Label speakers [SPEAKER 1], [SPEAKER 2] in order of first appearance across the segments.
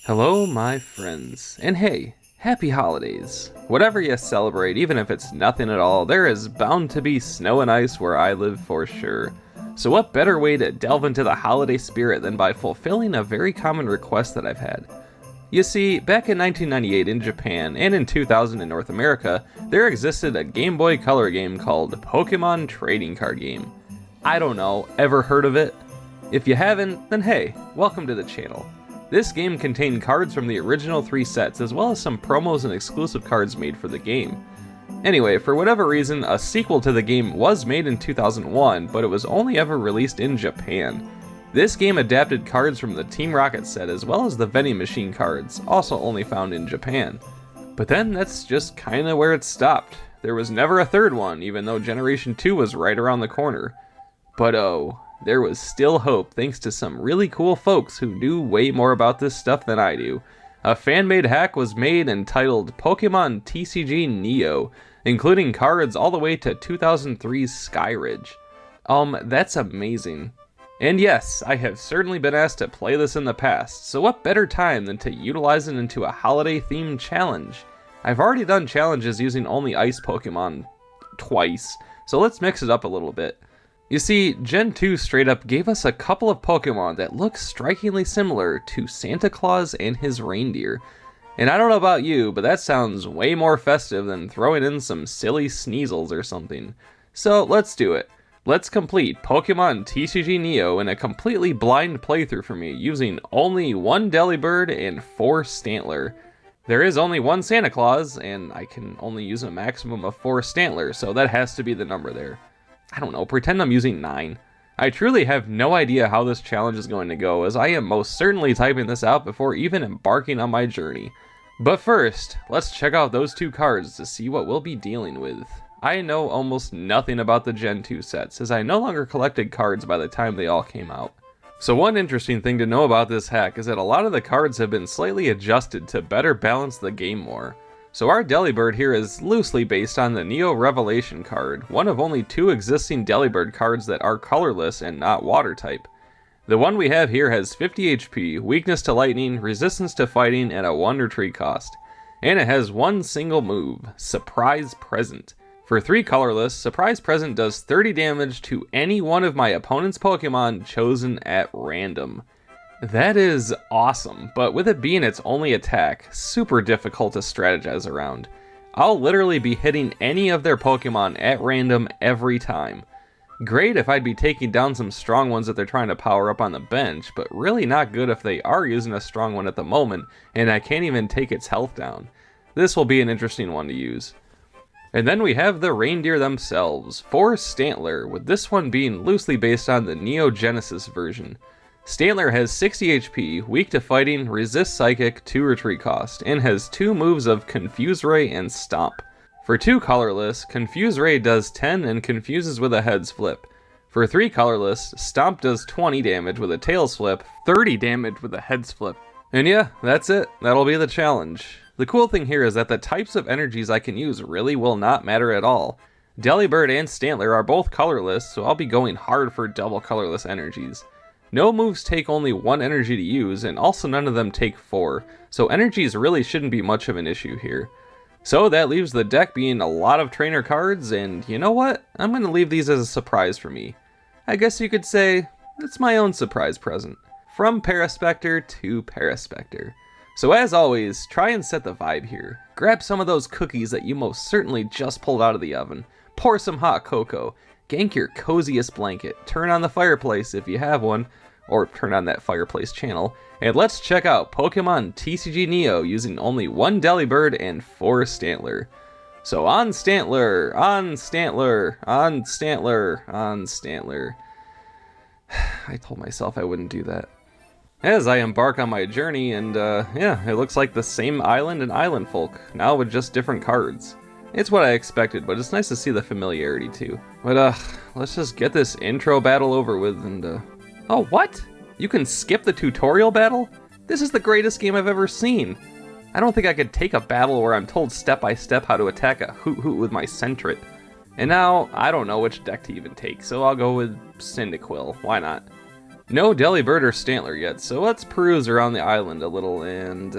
[SPEAKER 1] Hello, my friends, and hey, happy holidays. Whatever you celebrate, even if it's nothing at all, there is bound to be snow and ice where I live for sure. So what better way to delve into the holiday spirit than by fulfilling a very common request that I've had? You see, back in 1998 in Japan and in 2000 in North America, there existed a Game Boy Color game called Pokémon Trading Card Game. I don't know, ever heard of it? If you haven't, then hey, welcome to the channel. This game contained cards from the original 3 sets, as well as some promos and exclusive cards made for the game. Anyway, for whatever reason, a sequel to the game was made in 2001, but it was only ever released in Japan. This game adapted cards from the Team Rocket set, as well as the vending machine cards, also only found in Japan. But then that's just kinda where it stopped. There was never a third one, even though Generation 2 was right around the corner. But oh, there was still hope thanks to some really cool folks who knew way more about this stuff than I do. A fan-made hack was made entitled Pokémon TCG Neo, including cards all the way to 2003's Skyridge. That's amazing. And yes, I have certainly been asked to play this in the past, so what better time than to utilize it into a holiday-themed challenge? I've already done challenges using only Ice Pokémon twice, so let's mix it up a little bit. You see, Gen 2 straight up gave us a couple of Pokemon that look strikingly similar to Santa Claus and his reindeer. And I don't know about you, but that sounds way more festive than throwing in some silly Sneasels or something. So let's do it. Let's complete Pokémon TCG Neo in a completely blind playthrough for me, using only 1 Delibird and 4 Stantler. There is only 1 Santa Claus, and I can only use a maximum of 4 Stantler, so that has to be the number there. I don't know, pretend I'm using 9. I truly have no idea how this challenge is going to go, as I am most certainly typing this out before even embarking on my journey. But first, let's check out those 2 cards to see what we'll be dealing with. I know almost nothing about the Gen 2 sets, as I no longer collected cards by the time they all came out. So one interesting thing to know about this hack is that a lot of the cards have been slightly adjusted to better balance the game more. So our Delibird here is loosely based on the Neo Revelation card, one of only 2 existing Delibird cards that are colorless and not water type. The one we have here has 50 HP, weakness to lightning, resistance to fighting, and a 1 retreat cost. And it has 1 single move, Surprise Present. For 3 colorless, Surprise Present does 30 damage to any one of my opponent's Pokemon chosen at random. That is awesome, but with it being its only attack, super difficult to strategize around. I'll literally be hitting any of their Pokemon at random every time. Great if I'd be taking down some strong ones that they're trying to power up on the bench, but really not good if they are using a strong one at the moment, and I can't even take its health down. This will be an interesting one to use. And then we have the reindeer themselves, 4 Stantler, with this one being loosely based on the Neo Genesis version. Stantler has 60 HP, weak to fighting, resist psychic, 2 retreat cost, and has 2 moves of Confuse Ray and Stomp. For 2 colorless, Confuse Ray does 10 and confuses with a heads flip. For 3 colorless, Stomp does 20 damage with a tails flip, 30 damage with a heads flip. And yeah, that's it. That'll be the challenge. The cool thing here is that the types of energies I can use really will not matter at all. Delibird and Stantler are both colorless, so I'll be going hard for double colorless energies. No moves take only 1 energy to use, and also none of them take 4, so energies really shouldn't be much of an issue here. So that leaves the deck being a lot of trainer cards, and you know what? I'm going to leave these as a surprise for me. I guess you could say, it's my own surprise present. From Paraspectre to Paraspectre. So as always, try and set the vibe here. Grab some of those cookies that you most certainly just pulled out of the oven. Pour some hot cocoa. Gank your coziest blanket. Turn on the fireplace if you have one. Or turn on that fireplace channel, and let's check out Pokémon TCG Neo using only 1 Delibird and 4 Stantler. So on Stantler, on Stantler, on Stantler, on Stantler. I told myself I wouldn't do that. As I embark on my journey, and yeah, it looks like the same island and island folk, now with just different cards. It's what I expected, but it's nice to see the familiarity too. But let's just get this intro battle over with and Oh, what? You can skip the tutorial battle? This is the greatest game I've ever seen. I don't think I could take a battle where I'm told step by step how to attack a Hoot with my Sentret. And now, I don't know which deck to even take, so I'll go with Cyndaquil. Why not? No Delibird or Stantler yet, so let's peruse around the island a little and,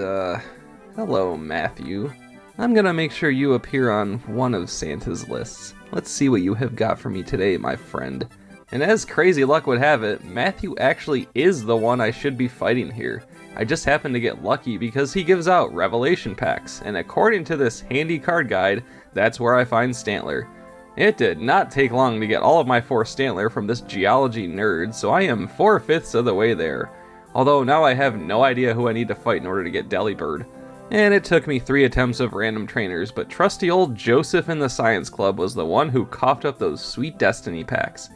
[SPEAKER 1] hello, Matthew. I'm gonna make sure you appear on one of Santa's lists. Let's see what you have got for me today, my friend. And as crazy luck would have it, Matthew actually is the one I should be fighting here. I just happened to get lucky because he gives out Revelation packs, and according to this handy card guide, that's where I find Stantler. It did not take long to get all of my 4 Stantler from this geology nerd, so I am 4/5 of the way there. Although now I have no idea who I need to fight in order to get Delibird. And it took me 3 attempts of random trainers, but trusty old Joseph in the Science Club was the one who coughed up those sweet Destiny packs.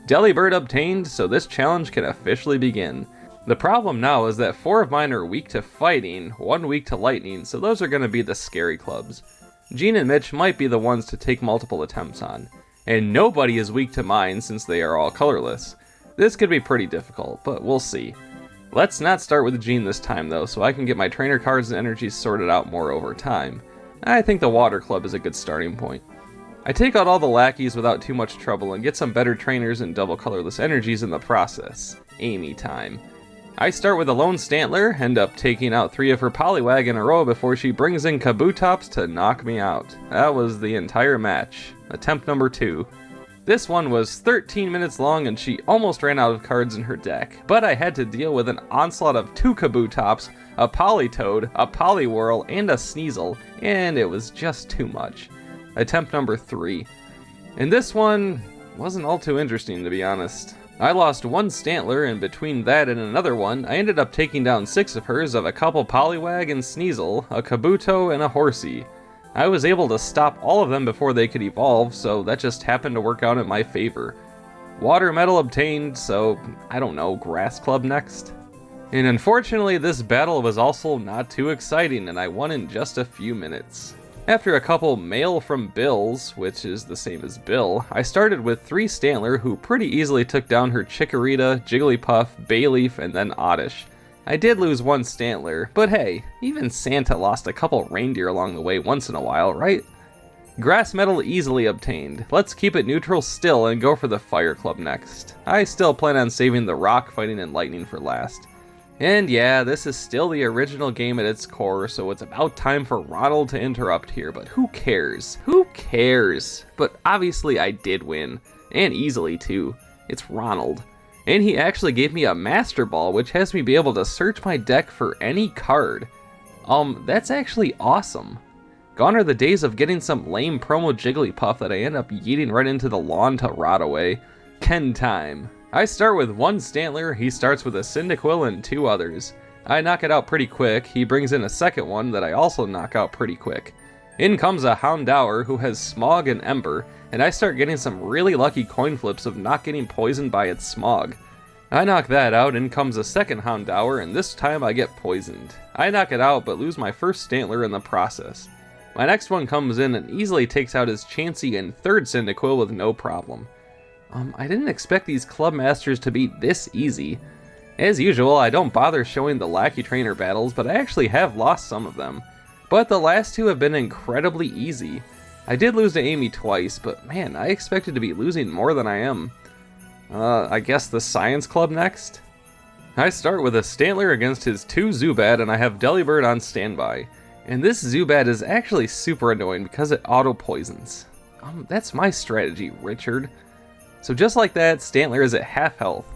[SPEAKER 1] Delibird obtained, so this challenge can officially begin. The problem now is that 4 of mine are weak to fighting, 1 weak to lightning, so those are going to be the scary clubs. Gene and Mitch might be the ones to take multiple attempts on, and nobody is weak to mine since they are all colorless. This could be pretty difficult, but we'll see. Let's not start with Gene this time though, so I can get my trainer cards and energies sorted out more over time. I think the Water Club is a good starting point. I take out all the lackeys without too much trouble and get some better trainers and double colorless energies in the process. Amy time. I start with a lone Stantler, end up taking out 3 of her Poliwag in a row before she brings in Kabutops to knock me out. That was the entire match. Attempt number 2. This one was 13 minutes long and she almost ran out of cards in her deck, but I had to deal with an onslaught of 2 Kabutops, a Politoed, a Poliwhirl, and a Sneasel, and it was just too much. Attempt number 3. And this one wasn't all too interesting, to be honest. I lost 1 Stantler, and between that and another one, I ended up taking down 6 of hers of a couple Poliwag and Sneasel, a Kabuto, and a Horsey. I was able to stop all of them before they could evolve, so that just happened to work out in my favor. Water Medal obtained, so I don't know, Grass Club next? And unfortunately, this battle was also not too exciting, and I won in just a few minutes. After a couple mail from Bills, which is the same as Bill, I started with 3 Stantler who pretty easily took down her Chikorita, Jigglypuff, Bayleaf, and then Oddish. I did lose 1 Stantler, but hey, even Santa lost a couple reindeer along the way once in a while, right? Grass Medal easily obtained. Let's keep it neutral still and go for the Fire Club next. I still plan on saving the Rock, Fighting, and Lightning for last. And yeah, this is still the original game at its core, so it's about time for Ronald to interrupt here, but who cares? Who cares? But obviously I did win, and easily too. It's Ronald. And he actually gave me a Master Ball, which has me be able to search my deck for any card. That's actually awesome. Gone are the days of getting some lame promo Jigglypuff that I end up yeeting right into the lawn to rot away. Ken time. I start with 1 Stantler, he starts with a Cyndaquil and 2 others. I knock it out pretty quick, he brings in a second one that I also knock out pretty quick. In comes a Houndour who has Smog and Ember, and I start getting some really lucky coin flips of not getting poisoned by its Smog. I knock that out, in comes a second Houndour, and this time I get poisoned. I knock it out, but lose my first Stantler in the process. My next one comes in and easily takes out his Chansey and 3rd Cyndaquil with no problem. I didn't expect these Club Masters to be this easy. As usual, I don't bother showing the Lackey Trainer battles, but I actually have lost some of them. But the last 2 have been incredibly easy. I did lose to Amy twice, but man, I expected to be losing more than I am. I guess the Science Club next? I start with a Stantler against his 2 Zubat, and I have Delibird on standby. And this Zubat is actually super annoying because it auto-poisons. That's my strategy, Richard. So just like that, Stantler is at half health.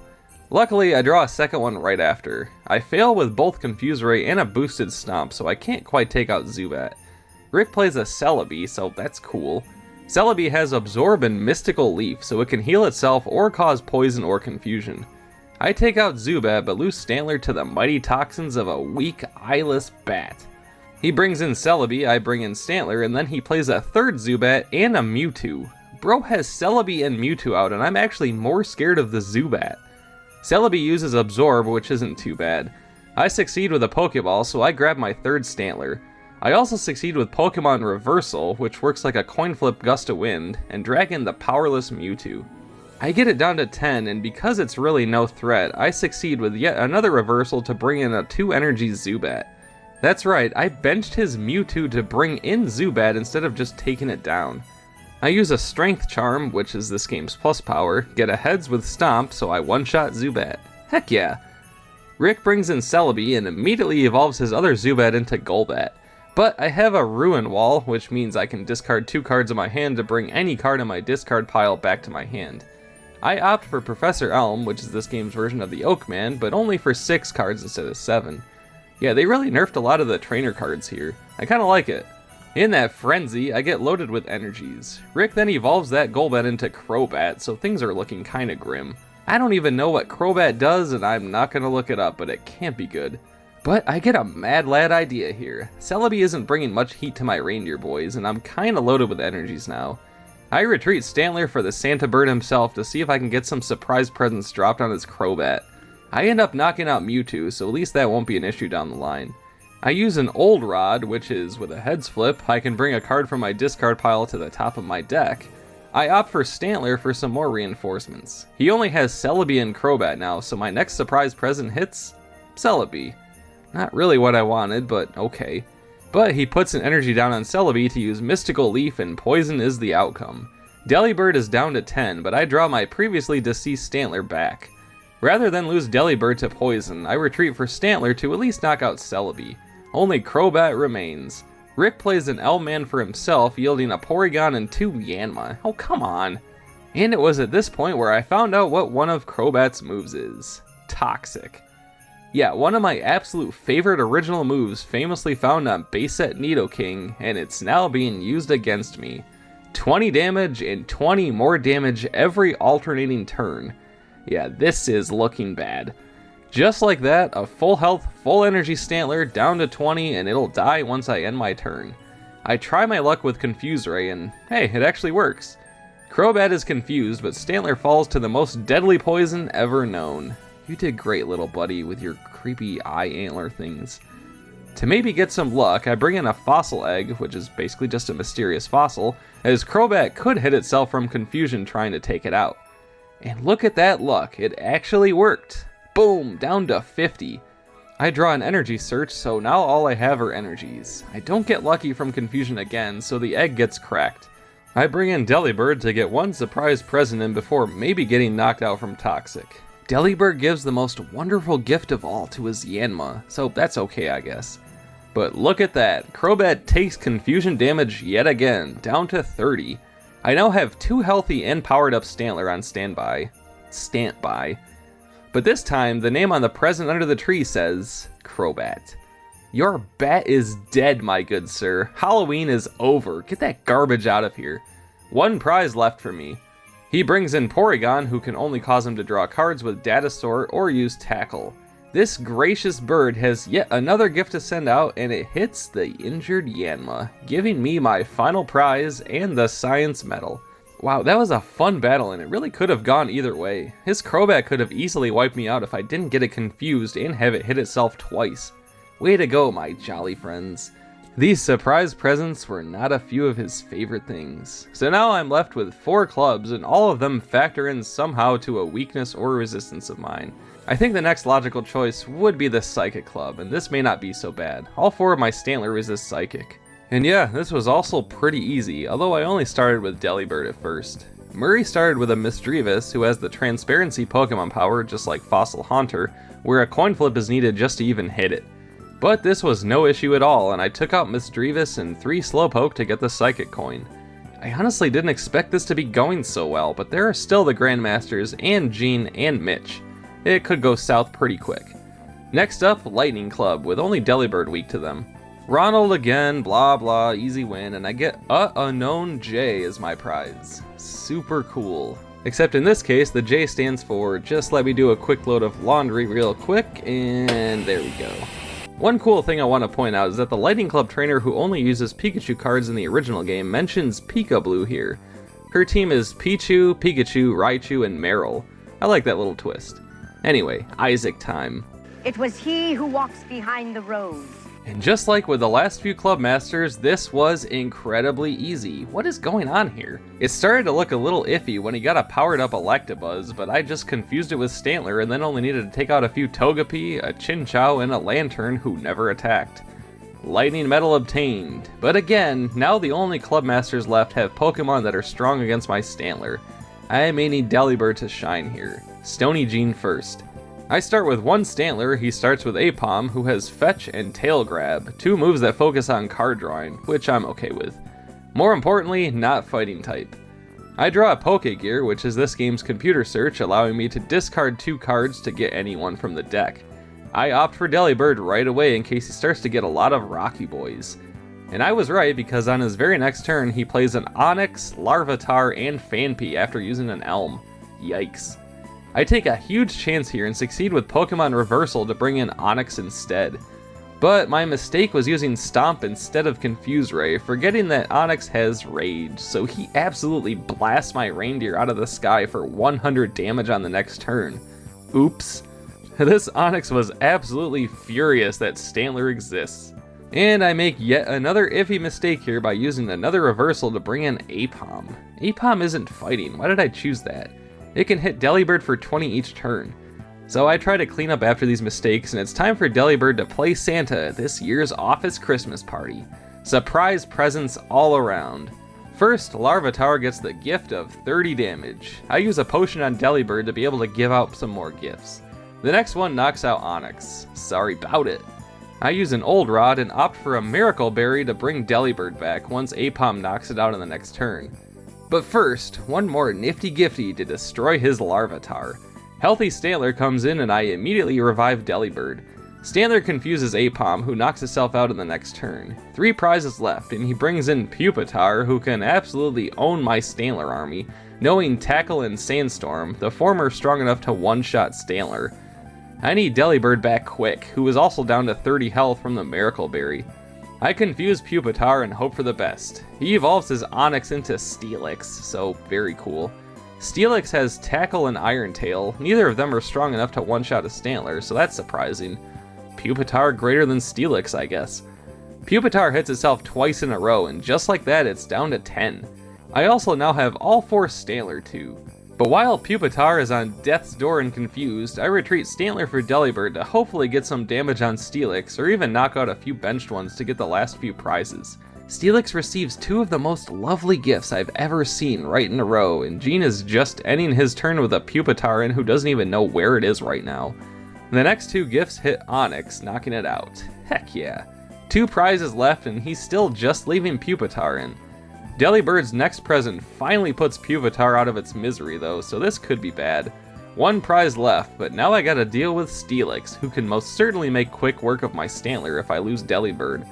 [SPEAKER 1] Luckily, I draw a second one right after. I fail with both Confuse Ray and a boosted Stomp, so I can't quite take out Zubat. Rick plays a Celebi, so that's cool. Celebi has Absorb and Mystical Leaf, so it can heal itself or cause poison or confusion. I take out Zubat, but lose Stantler to the mighty toxins of a weak, eyeless bat. He brings in Celebi, I bring in Stantler, and then he plays a 3rd Zubat and a Mewtwo. Bro has Celebi and Mewtwo out, and I'm actually more scared of the Zubat. Celebi uses Absorb, which isn't too bad. I succeed with a Pokeball, so I grab my 3rd Stantler. I also succeed with Pokemon Reversal, which works like a coin flip Gust of Wind, and drag in the powerless Mewtwo. I get it down to 10, and because it's really no threat, I succeed with yet another Reversal to bring in a 2 energy Zubat. That's right, I benched his Mewtwo to bring in Zubat instead of just taking it down. I use a Strength Charm, which is this game's plus power, get a Heads with Stomp, so I one-shot Zubat. Heck yeah. Rick brings in Celebi and immediately evolves his other Zubat into Golbat. But I have a Ruin Wall, which means I can discard 2 cards in my hand to bring any card in my discard pile back to my hand. I opt for Professor Elm, which is this game's version of the Oak Man, but only for 6 cards instead of 7. Yeah, they really nerfed a lot of the trainer cards here. I kinda like it. In that frenzy, I get loaded with energies. Rick then evolves that Golbat into Crobat, so things are looking kinda grim. I don't even know what Crobat does, and I'm not gonna look it up, but it can't be good. But I get a mad lad idea here. Celebi isn't bringing much heat to my reindeer boys, and I'm kinda loaded with energies now. I retreat Stantler for the Santa Bird himself to see if I can get some surprise presents dropped on his Crobat. I end up knocking out Mewtwo, so at least that won't be an issue down the line. I use an Old Rod, which is, with a heads flip, I can bring a card from my discard pile to the top of my deck. I opt for Stantler for some more reinforcements. He only has Celebi and Crobat now, so my next surprise present hits Celebi. Not really what I wanted, but okay. But he puts an energy down on Celebi to use Mystical Leaf, and Poison is the outcome. Delibird is down to 10, but I draw my previously deceased Stantler back. Rather than lose Delibird to Poison, I retreat for Stantler to at least knock out Celebi. Only Crobat remains. Rick plays an L-Man for himself, yielding a Porygon and 2 Yanma. Oh, come on. And it was at this point where I found out what one of Crobat's moves is. Toxic. Yeah, one of my absolute favorite original moves famously found on base set Nidoking, and it's now being used against me. 20 damage and 20 more damage every alternating turn. Yeah, this is looking bad. Just like that, a full health, full energy Stantler down to 20, and it'll die once I end my turn. I try my luck with Confuse Ray, and hey, it actually works. Crobat is confused, but Stantler falls to the most deadly poison ever known. You did great, little buddy, with your creepy eye antler things. To maybe get some luck, I bring in a Fossil Egg, which is basically just a mysterious fossil, as Crobat could hit itself from confusion trying to take it out. And look at that luck, it actually worked. Boom, down to 50. I draw an energy search, so now all I have are energies. I don't get lucky from confusion again, so the egg gets cracked. I bring in Delibird to get one surprise present in before maybe getting knocked out from Toxic. Delibird gives the most wonderful gift of all to his Yanma, so that's okay, I guess. But look at that, Crobat takes confusion damage yet again, down to 30. I now have 2 healthy and powered up Stantler on standby. But this time, the name on the present under the tree says, Crobat. Your bat is dead, my good sir. Halloween is over. Get that garbage out of here. 1 prize left for me. He brings in Porygon, who can only cause him to draw cards with Data Store or use Tackle. This gracious bird has yet another gift to send out, and it hits the injured Yanma, giving me my final prize and the Science Medal. Wow, that was a fun battle, and it really could have gone either way. His Crobat could have easily wiped me out if I didn't get it confused and have it hit itself twice. Way to go, my jolly friends. These surprise presents were not a few of his favorite things. So now I'm left with 4 clubs, and all of them factor in somehow to a weakness or resistance of mine. I think the next logical choice would be the Psychic Club, and this may not be so bad. All 4 of my Stantler resist Psychic. And yeah, this was also pretty easy, although I only started with Delibird at first. Murray started with a Misdreavus, who has the Transparency Pokemon power, just like Fossil Haunter, where a coin flip is needed just to even hit it. But this was no issue at all, and I took out Misdreavus and 3 Slowpoke to get the Psychic coin. I honestly didn't expect this to be going so well, but there are still the Grandmasters, and Gene, and Mitch. It could go south pretty quick. Next up, Lightning Club, with only Delibird weak to them. Ronald again, blah blah, easy win, and I get a unknown J as my prize. Super cool. Except in this case, the J stands for just let me do a quick load of laundry real quick, and there we go. One cool thing I want to point out is that the Lightning Club trainer who only uses Pikachu cards in the original game mentions Pika-Blue here. Her team is Pichu, Pikachu, Raichu, and Meryl. I like that little twist. Anyway, Isaac time.
[SPEAKER 2] It was he who walks behind the rose.
[SPEAKER 1] And just like with the last few Club Masters, this was incredibly easy. What is going on here? It started to look a little iffy when he got a powered up Electabuzz, but I just confused it with Stantler and then only needed to take out a few Togepi, a Chinchou, and a Lantern who never attacked. Lightning Medal obtained. But again, now the only Club Masters left have Pokemon that are strong against my Stantler. I may need Delibird to shine here. Stony Gene first. I start with one Stantler. He starts with Apom, who has Fetch and Tail Grab, two moves that focus on card drawing, which I'm okay with. More importantly, not fighting type. I draw a Pokegear, which is this game's computer search, allowing me to discard 2 cards to get anyone from the deck. I opt for Delibird right away in case he starts to get a lot of Rocky Boys. And I was right, because on his very next turn, he plays an Onix, Larvitar, and Phanpy after using an Elm. Yikes. I take a huge chance here and succeed with Pokemon Reversal to bring in Onix instead. But my mistake was using Stomp instead of Confuse Ray, forgetting that Onix has Rage, so he absolutely blasts my reindeer out of the sky for 100 damage on the next turn. Oops. This Onix was absolutely furious that Stantler exists. And I make yet another iffy mistake here by using another reversal to bring in Apom. Apom isn't fighting, why did I choose that? It can hit Delibird for 20 each turn. So I try to clean up after these mistakes, and it's time for Delibird to play Santa at this year's office Christmas party. Surprise presents all around. First, Larvitar gets the gift of 30 damage. I use a potion on Delibird to be able to give out some more gifts. The next one knocks out Onix. Sorry about it. I use an Old Rod and opt for a Miracle Berry to bring Delibird back once Apom knocks it out in the next turn. But first, one more nifty gifty to destroy his Larvitar. Healthy Stantler comes in and I immediately revive Delibird. Stantler confuses Apom, who knocks itself out in the next turn. 3 prizes left, and he brings in Pupitar, who can absolutely own my Stantler army, knowing Tackle and Sandstorm, the former strong enough to one-shot Stantler. I need Delibird back quick, who is also down to 30 health from the Miracle Berry. I confuse Pupitar and hope for the best. He evolves his Onix into Steelix, so very cool. Steelix has Tackle and Iron Tail. Neither of them are strong enough to one-shot a Stantler, so that's surprising. Pupitar greater than Steelix, I guess. Pupitar hits itself twice in a row, and just like that, it's down to 10. I also now have all 4 Stantler too. But while Pupitar is on death's door and confused, I retreat Stantler for Delibird to hopefully get some damage on Steelix, or even knock out a few benched ones to get the last few prizes. Steelix receives 2 of the most lovely gifts I've ever seen right in a row, and Gene is just ending his turn with a Pupitar in who doesn't even know where it is right now. The next 2 gifts hit Onix, knocking it out. Heck yeah. 2 prizes left and he's still just leaving Pupitar in. Delibird's next present finally puts Pupitar out of its misery though, so this could be bad. 1 prize left, but now I gotta deal with Steelix, who can most certainly make quick work of my Stantler if I lose Delibird.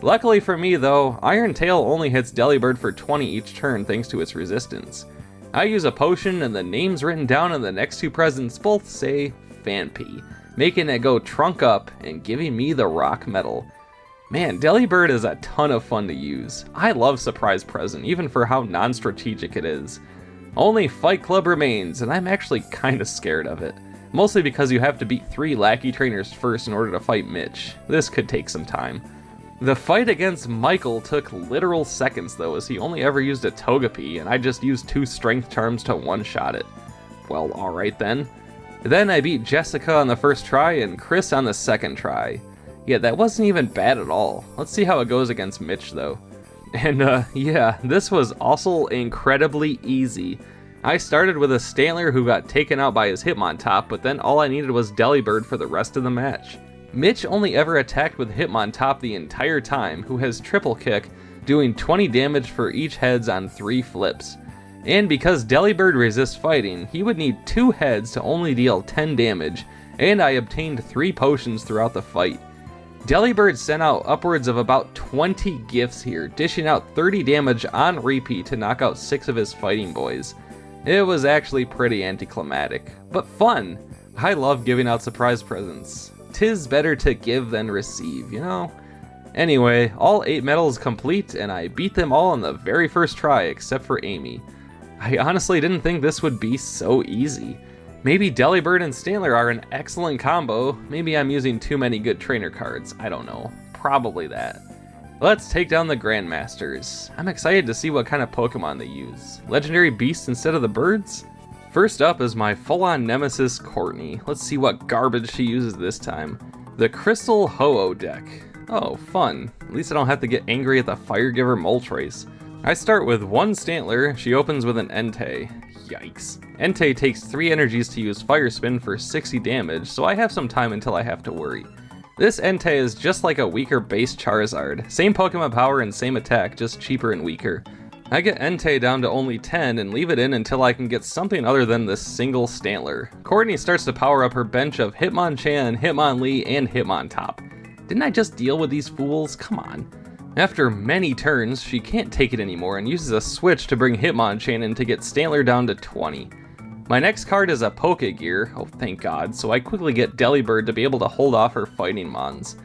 [SPEAKER 1] Luckily for me though, Iron Tail only hits Delibird for 20 each turn thanks to its resistance. I use a potion and the names written down in the next 2 presents both say Phanpy, making it go trunk up and giving me the rock medal. Man, Delibird is a ton of fun to use. I love Surprise Present, even for how non-strategic it is. Only Fight Club remains, and I'm actually kinda scared of it. Mostly because you have to beat 3 Lackey Trainers first in order to fight Mitch. This could take some time. The fight against Michael took literal seconds though, as he only ever used a Togepi, and I just used 2 Strength Charms to one-shot it. Well, alright then. Then I beat Jessica on the first try and Chris on the second try. Yeah, that wasn't even bad at all. Let's see how it goes against Mitch though. And yeah, this was also incredibly easy. I started with a Stantler who got taken out by his Hitmontop, but then all I needed was Delibird for the rest of the match. Mitch only ever attacked with Hitmontop the entire time, who has Triple Kick, doing 20 damage for each heads on 3 flips. And because Delibird resists fighting, he would need 2 heads to only deal 10 damage, and I obtained 3 potions throughout the fight. Delibird sent out upwards of about 20 gifts here, dishing out 30 damage on repeat to knock out 6 of his fighting boys. It was actually pretty anticlimactic, but fun! I love giving out surprise presents. 'Tis better to give than receive, you know? Anyway, all 8 medals complete, and I beat them all on the very first try except for Amy. I honestly didn't think this would be so easy. Maybe Delibird and Stantler are an excellent combo, maybe I'm using too many good trainer cards, I don't know. Probably that. Let's take down the Grandmasters. I'm excited to see what kind of Pokemon they use. Legendary beasts instead of the birds? First up is my full-on nemesis, Courtney. Let's see what garbage she uses this time. The Crystal Ho-Oh deck. Oh, fun. At least I don't have to get angry at the Firegiver Moltres. I start with 1 Stantler, she opens with an Entei. Yikes. Entei takes 3 energies to use Fire Spin for 60 damage, so I have some time until I have to worry. This Entei is just like a weaker base Charizard. Same Pokemon power and same attack, just cheaper and weaker. I get Entei down to only 10 and leave it in until I can get something other than this single Stantler. Courtney starts to power up her bench of Hitmonchan, Hitmonlee, and Hitmontop. Didn't I just deal with these fools? Come on. After many turns, she can't take it anymore and uses a switch to bring Hitmonchan in to get Stantler down to 20. My next card is a Pokegear, oh thank god, so I quickly get Delibird to be able to hold off her fighting mons.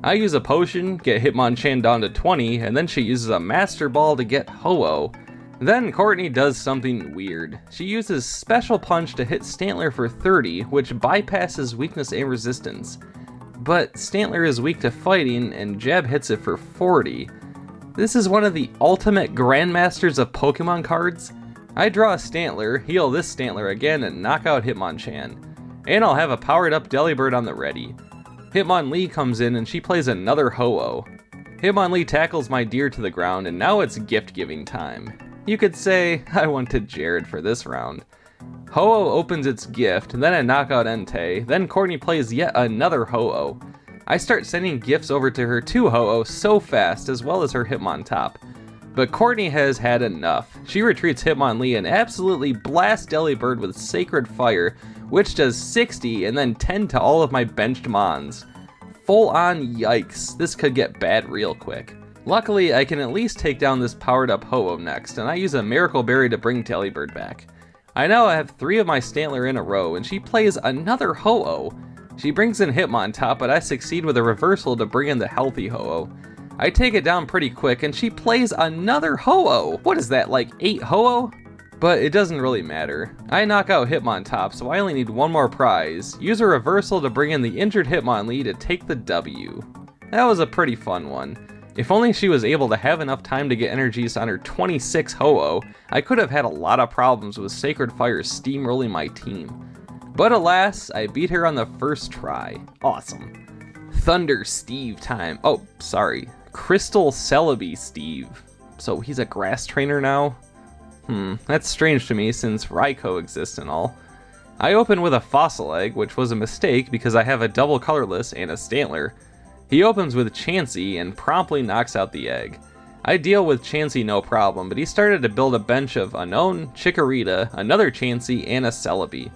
[SPEAKER 1] I use a potion, get Hitmonchan down to 20, and then she uses a Master Ball to get Ho-Oh. Then Courtney does something weird. She uses Special Punch to hit Stantler for 30, which bypasses weakness and resistance. But Stantler is weak to fighting, and Jab hits it for 40. This is one of the ultimate Grandmasters of Pokemon cards. I draw a Stantler, heal this Stantler again, and knock out Hitmonchan. And I'll have a powered up Delibird on the ready. Hitmonlee comes in and she plays another Ho-Oh. Hitmonlee tackles my deer to the ground, and now it's gift giving time. You could say I went to Jared for this round. Ho-Oh opens its gift, then I knock out Entei, then Courtney plays yet another Ho-Oh. I start sending gifts over to her 2 Ho-Oh so fast, as well as her Hitmontop. But Courtney has had enough. She retreats Hitmonlee and absolutely blasts Delibird with Sacred Fire, which does 60 and then 10 to all of my benched mons. Full on yikes, this could get bad real quick. Luckily, I can at least take down this powered up Ho-Oh next, and I use a Miracle Berry to bring Delibird back. I now have 3 of my Stantler in a row, and she plays another Ho-Oh. She brings in Hitmontop, but I succeed with a reversal to bring in the healthy Ho-Oh. I take it down pretty quick, and she plays another Ho-Oh. What is that, like 8 Ho-Oh? But it doesn't really matter. I knock out Hitmontop, so I only need 1 more prize. Use a reversal to bring in the injured Hitmonlee to take the W. That was a pretty fun one. If only she was able to have enough time to get energies on her 26 Ho-Oh, I could have had a lot of problems with Sacred Fire steamrolling my team. But alas, I beat her on the first try. Awesome. Thunder Steve time. Oh, sorry. Crystal Celebi Steve. So he's a grass trainer now? That's strange to me since Raikou exists and all. I open with a Fossil Egg, which was a mistake because I have a double colorless and a Stantler. He opens with Chansey and promptly knocks out the egg. I deal with Chansey no problem, but he started to build a bench of Unknown, Chikorita, another Chansey, and a Celebi.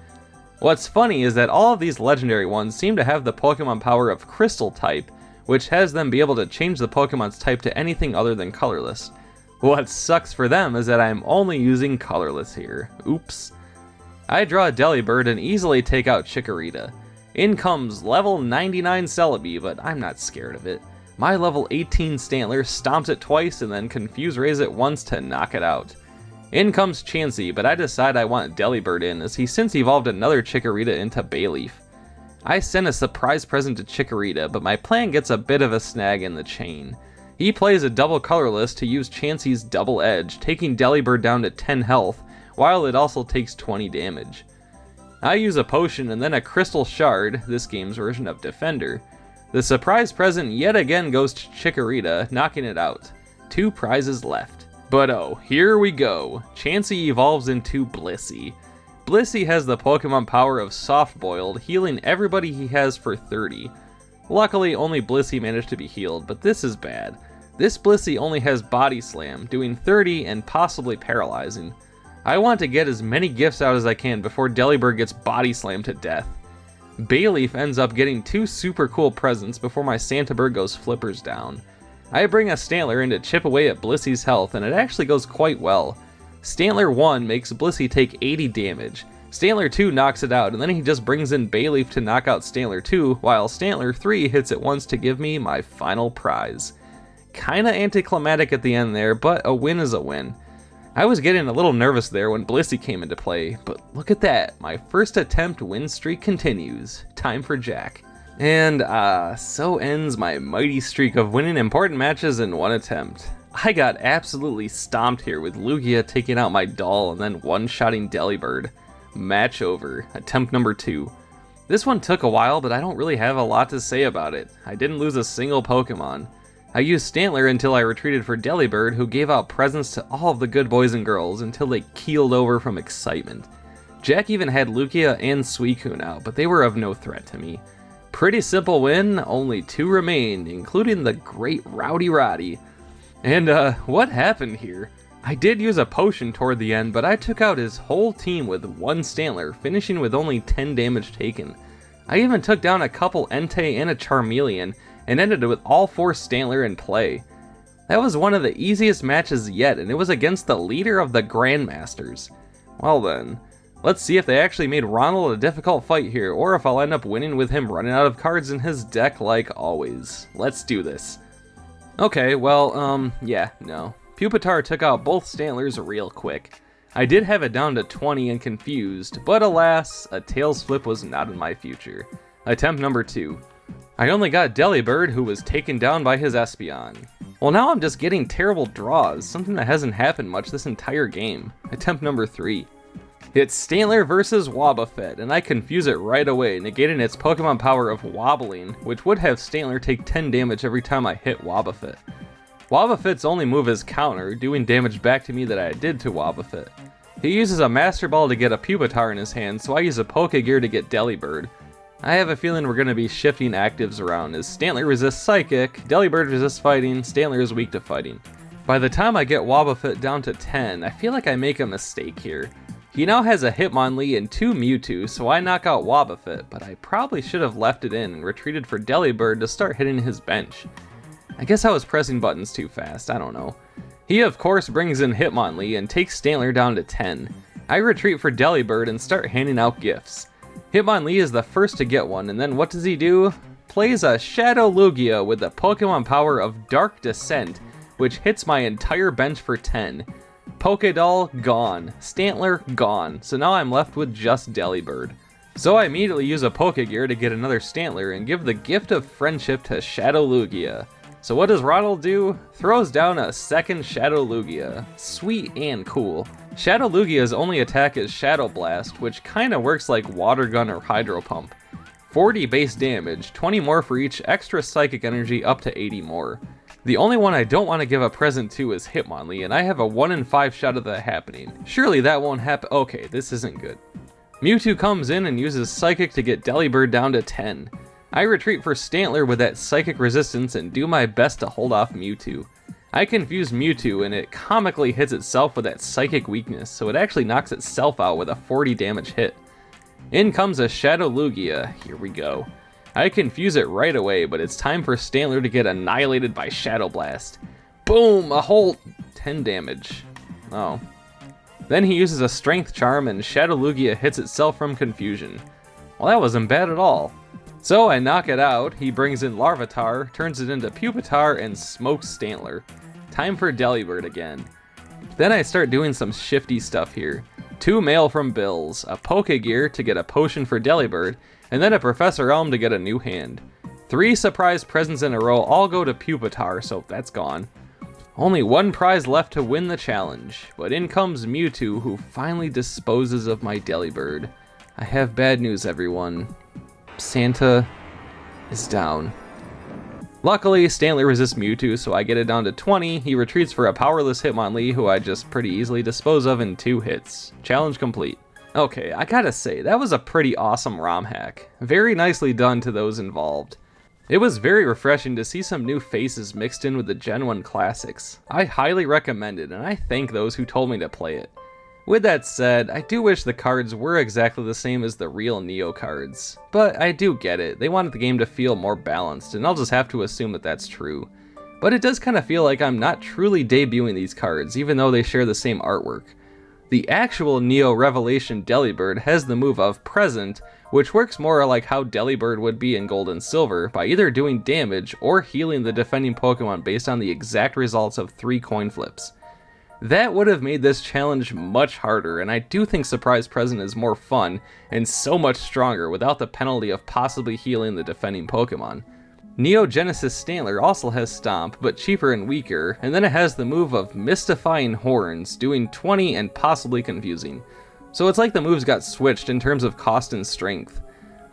[SPEAKER 1] What's funny is that all of these legendary ones seem to have the Pokemon power of Crystal type, which has them be able to change the Pokemon's type to anything other than colorless. What sucks for them is that I'm only using colorless here. Oops. I draw a Delibird and easily take out Chikorita. In comes level 99 Celebi, but I'm not scared of it. My level 18 Stantler stomps it twice and then Confuse Rays it once to knock it out. In comes Chansey, but I decide I want Delibird in as he since evolved another Chikorita into Bayleaf. I send a surprise present to Chikorita, but my plan gets a bit of a snag in the chain. He plays a double colorless to use Chansey's double edge, taking Delibird down to 10 health, while it also takes 20 damage. I use a potion and then a Crystal Shard, this game's version of Defender. The surprise present yet again goes to Chikorita, knocking it out. 2 prizes left. But oh, here we go. Chansey evolves into Blissey. Blissey has the Pokemon power of Soft Boiled, healing everybody he has for 30. Luckily, only Blissey managed to be healed, but this is bad. This Blissey only has Body Slam, doing 30 and possibly paralyzing. I want to get as many gifts out as I can before Delibird gets Body Slammed to death. Bayleaf ends up getting 2 super cool presents before my Santabird goes flippers down. I bring a Stantler in to chip away at Blissey's health, and it actually goes quite well. Stantler 1 makes Blissey take 80 damage. Stantler 2 knocks it out, and then he just brings in Bayleaf to knock out Stantler 2, while Stantler 3 hits it once to give me my final prize. Kinda anticlimactic at the end there, but a win is a win. I was getting a little nervous there when Blissey came into play, but look at that, my first attempt win streak continues. Time for Jack. And so ends my mighty streak of winning important matches in one attempt. I got absolutely stomped here with Lugia taking out my doll and then one-shotting Delibird. Match over, attempt number 2. This one took a while, but I don't really have a lot to say about it. I didn't lose a single Pokemon. I used Stantler until I retreated for Delibird, who gave out presents to all of the good boys and girls until they keeled over from excitement. Jack even had Lugia and Suicune out, but they were of no threat to me. Pretty simple win, only 2 remained, including the great Rowdy Roddy. And what happened here? I did use a potion toward the end, but I took out his whole team with 1 Stantler, finishing with only 10 damage taken. I even took down a couple Entei and a Charmeleon, and ended with all 4 Stantler in play. That was one of the easiest matches yet, and it was against the leader of the Grandmasters. Well then, let's see if they actually made Ronald a difficult fight here, or if I'll end up winning with him running out of cards in his deck like always. Let's do this. Okay, well, yeah, no. Pupitar took out both Stantlers real quick. I did have it down to 20 and confused, but alas, a Tails flip was not in my future. Attempt number 2. I only got Delibird, who was taken down by his Espeon. Well, now I'm just getting terrible draws, something that hasn't happened much this entire game. Attempt number 3. It's Stantler versus Wobbuffet, and I confuse it right away, negating its Pokemon power of Wobbling, which would have Stantler take 10 damage every time I hit Wobbuffet. Wobbuffet's only move is counter, doing damage back to me that I did to Wobbuffet. He uses a Master Ball to get a Pupitar in his hand, so I use a Pokegear to get Delibird. I have a feeling we're going to be shifting actives around, as Stantler resists Psychic, Delibird resists Fighting, Stantler is weak to Fighting. By the time I get Wobbuffet down to 10, I feel like I make a mistake here. He now has a Hitmonlee and 2 Mewtwo, so I knock out Wobbuffet, but I probably should have left it in and retreated for Delibird to start hitting his bench. I guess I was pressing buttons too fast, I don't know. He of course brings in Hitmonlee and takes Stantler down to 10. I retreat for Delibird and start handing out gifts. Hitmonlee is the first to get one, and then what does he do? Plays a Shadow Lugia with the Pokemon power of Dark Descent, which hits my entire bench for 10. Pokédoll gone, Stantler gone, so now I'm left with just Delibird. So I immediately use a Pokegear to get another Stantler and give the gift of friendship to Shadow Lugia. So what does Ronald do? Throws down a second Shadow Lugia. Sweet and cool. Shadow Lugia's only attack is Shadow Blast, which kinda works like Water Gun or Hydro Pump. 40 base damage, 20 more for each extra Psychic Energy up to 80 more. The only one I don't want to give a present to is Hitmonlee, and I have a 1 in 5 shot of that happening. Surely that won't happen. Okay, this isn't good. Mewtwo comes in and uses Psychic to get Delibird down to 10. I retreat for Stantler with that Psychic resistance and do my best to hold off Mewtwo. I confuse Mewtwo and it comically hits itself with that Psychic weakness, so it actually knocks itself out with a 40 damage hit. In comes a Shadow Lugia. Here we go. I confuse it right away, but it's time for Stantler to get annihilated by Shadow Blast. Boom! A whole 10 damage. Oh. Then he uses a Strength Charm and Shadow Lugia hits itself from confusion. Well, that wasn't bad at all. So I knock it out, he brings in Larvitar, turns it into Pupitar, and smokes Stantler. Time for Delibird again. Then I start doing some shifty stuff here. 2 mail from Bills, a Pokegear to get a potion for Delibird, and then a Professor Elm to get a new hand. 3 surprise presents in a row all go to Pupitar, so that's gone. Only 1 prize left to win the challenge, but in comes Mewtwo, who finally disposes of my Delibird. I have bad news, everyone. Santa is down. Luckily, Stantler resists Mewtwo, so I get it down to 20. He retreats for a powerless Hitmonlee, who I just pretty easily dispose of in 2 hits. Challenge complete. Okay, I gotta say, that was a pretty awesome ROM hack. Very nicely done to those involved. It was very refreshing to see some new faces mixed in with the Gen 1 classics. I highly recommend it, and I thank those who told me to play it. With that said, I do wish the cards were exactly the same as the real Neo cards. But I do get it, they wanted the game to feel more balanced, and I'll just have to assume that that's true. But it does kind of feel like I'm not truly debuting these cards, even though they share the same artwork. The actual Neo Revelation Delibird has the move of Present, which works more like how Delibird would be in Gold and Silver, by either doing damage or healing the defending Pokemon based on the exact results of 3 coin flips. That would have made this challenge much harder, and I do think Surprise Present is more fun and so much stronger without the penalty of possibly healing the defending Pokemon. Neo Genesis Stantler also has Stomp, but cheaper and weaker, and then it has the move of Mystifying Horns, doing 20 and possibly confusing. So it's like the moves got switched in terms of cost and strength.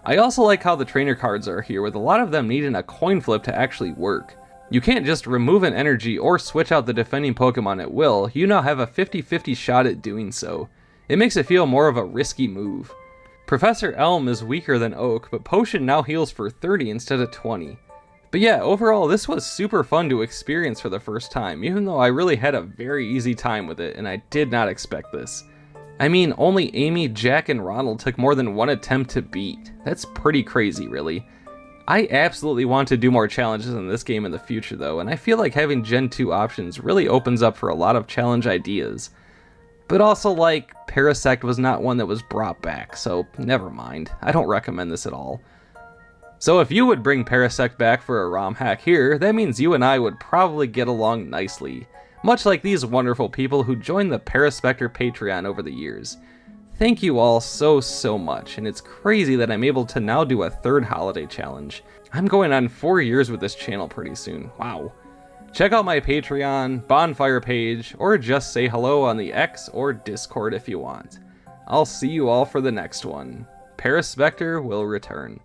[SPEAKER 1] I also like how the trainer cards are here, with a lot of them needing a coin flip to actually work. You can't just remove an energy or switch out the defending Pokemon at will, you now have a 50-50 shot at doing so. It makes it feel more of a risky move. Professor Elm is weaker than Oak, but Potion now heals for 30 instead of 20. But yeah, overall this was super fun to experience for the first time, even though I really had a very easy time with it and I did not expect this. I mean, only Amy, Jack, and Ronald took more than one attempt to beat. That's pretty crazy, really. I absolutely want to do more challenges in this game in the future though, and I feel like having Gen 2 options really opens up for a lot of challenge ideas. But also, like, Parasect was not one that was brought back, so never mind. I don't recommend this at all. So if you would bring Parasect back for a ROM hack here, that means you and I would probably get along nicely. Much like these wonderful people who joined the Paraspectre Patreon over the years. Thank you all so much, and it's crazy that I'm able to now do a third holiday challenge. I'm going on 4 years with this channel pretty soon, wow. Check out my Patreon, bonfire page, or just say hello on the X or Discord if you want. I'll see you all for the next one. Paraspectre will return.